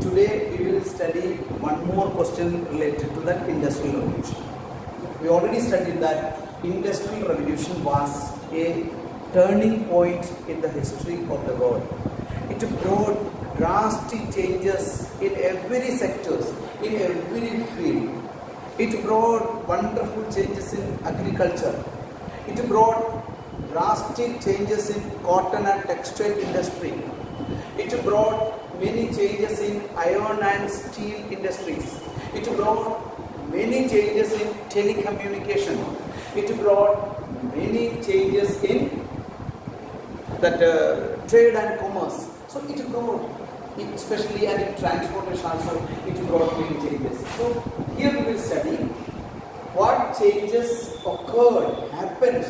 Today we will study one more question related to the Industrial Revolution. We already studied that Industrial Revolution was a turning point in the history of the world. It brought drastic changes in every sectors, in every field. It brought wonderful changes in agriculture. It brought drastic changes in cotton and textile industry. It brought many changes in iron and steel industries. It brought many changes in telecommunication. It brought many changes in that trade and commerce. So it brought, especially and in transportation also, it brought many changes. So here we will study what changes happened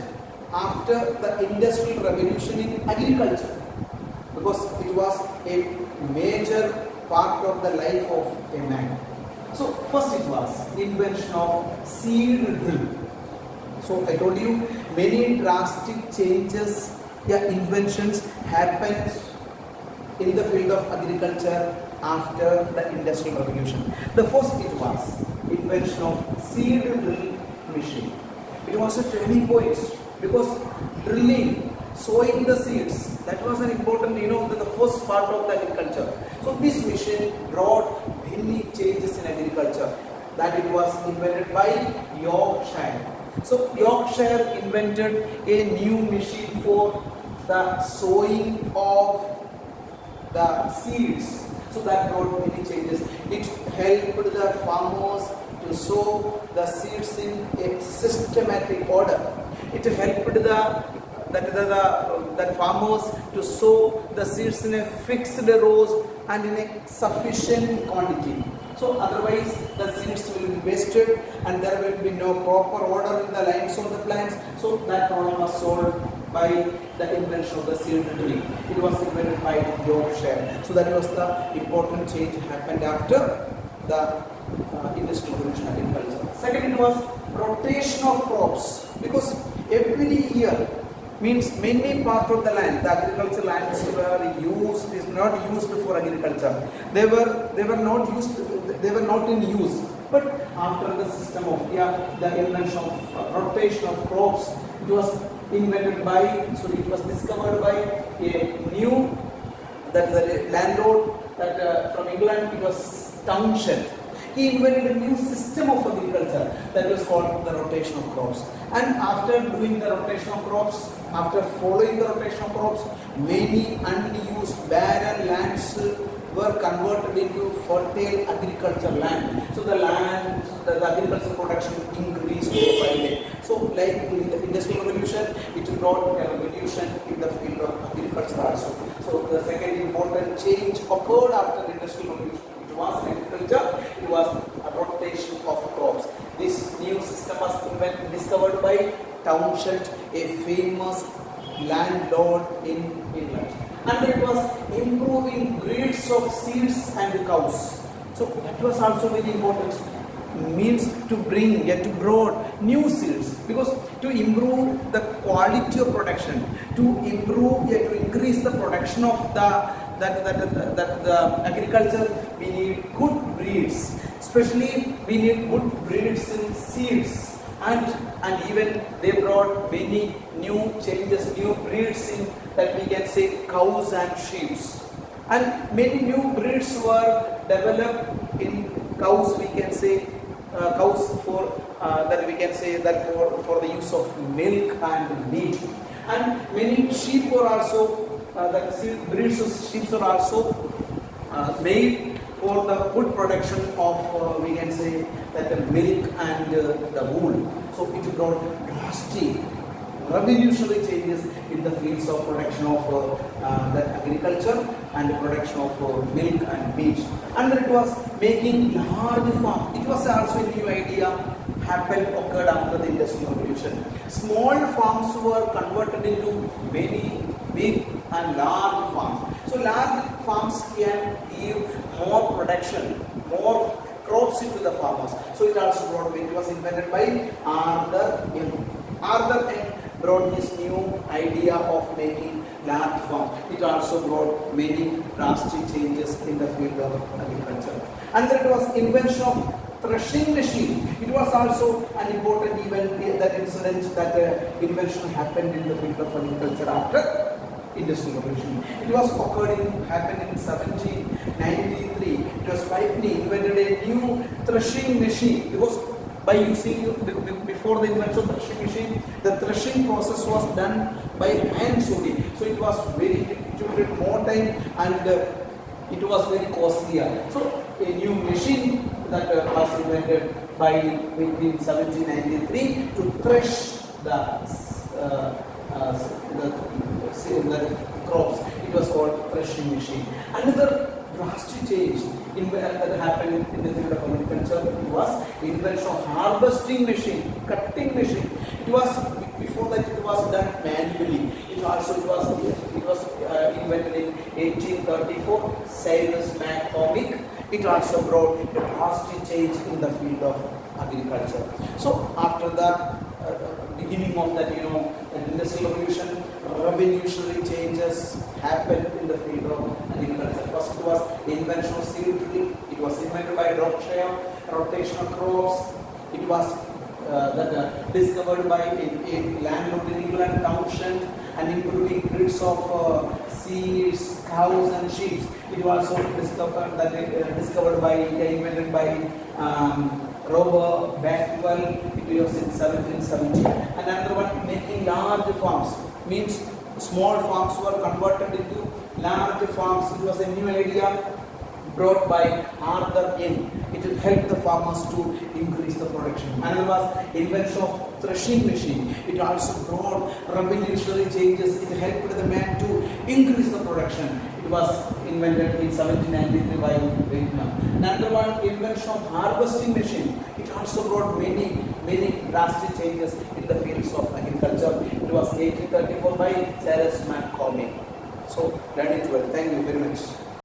after the Industrial Revolution in agriculture, because it was a major part of the life of a man. So first it was invention of seed drill. So I told you many drastic changes, inventions happened in the field of agriculture after the Industrial Revolution. The first it was invention of seed drill machine. It was a turning point because drilling, sowing the seeds, that was an important, the first part of the agriculture. So this machine brought many changes in agriculture. That it was invented by Yorkshire. So Yorkshire invented a new machine for the sowing of the seeds. So that brought many changes. It helped the farmers to sow the seeds in a systematic order. It helped the farmers to sow the seeds in a fixed rows and in a sufficient quantity. So otherwise the seeds will be wasted and there will be no proper order in the lines of the plants. So that problem was solved by the invention of the seed drilling. It was invented by Yorkshire. So that was the important change happened after the Industrial Revolution agriculture. Second, it was rotation of crops, because every year means many parts of the land, the agricultural lands is not used for agriculture. They were not in use. But after the system of the invention of rotation of crops, it was discovered by a new the landlord from England. It was Townshend. He invented a new system of agriculture that was called the rotation of crops. And after doing the rotation of crops, after following the rotation of crops, many unused barren lands were converted into fertile agricultural land. So the agricultural production increased day by day. So like in the Industrial Revolution, it brought a revolution in the field of agriculture also. So the second important change occurred after the Industrial Revolution. It was in agriculture, it was a rotation of crops. This new system was discovered by Townshend, a famous landlord in England. And it was improving breeds of seeds and cows. So that was also very important. Means to bring, to grow new seeds, because to improve the quality of production, to increase the production of the agriculture, we need good breeds. Especially we need good breeds in seeds, and even they brought many new changes, new breeds in that we can say cows and sheep. And many new breeds were developed in cows. We can say cows for for the use of milk and meat. And many sheep were also breeds of sheep are also made for the good production of we can say that the milk and the wool. So it brought drastic revolutionary changes in the fields of production of the agriculture and the production of milk and meat. And it was making large farms. It was also a new idea occurred after the Industrial Revolution. Small farms were converted into many big and large farms. So large farms can give more production, more crops into the farmers. So it also brought, it was invented by Arthur M. Arthur M brought this new idea of making large farm. It also brought many drastic changes in the field of agriculture. And then it was invention of threshing machine. It was also an important event, that incident, that invention happened in the field of agriculture after Industrial Revolution. It was happened in 1793. It was Whitney invented a new threshing machine. Because by using, before the invention of threshing machine, the threshing process was done by hand only. So it was it took more time, and it was very costlier. So a new machine that was invented between 1793 to thresh the crops. It was called threshing machine. Another drastic change that happened in the field of agriculture was invention of harvesting machine, cutting machine. It was, before that it was done manually. It was invented in 1834. Cyrus McCormick. It also brought a drastic change in the field of agriculture. So after the beginning of that, Industrial Revolution, revolutionary changes happened in the field of agriculture. First, it was invention of seed drill. It was invented by Rbse, rotational crops. It was discovered by a landlord in England, Townshend, and improving grids of seeds, cows, and sheep. It was also invented by Robert Backwell. It was in 1770. And another one, making large farms, means small farms were converted into large farms. It was a new idea brought by Arthur N. It will help the farmers to increase the production. Another was invention of threshing machine. It also brought revolutionary changes. It helped the man to increase the production. It was invented in 1793 by Vietnam. Another one, invention of harvesting machine. It also brought many drastic changes in the fields of agriculture. It was 1834 by Cyrus McCormick. So learn it well. Thank you very much.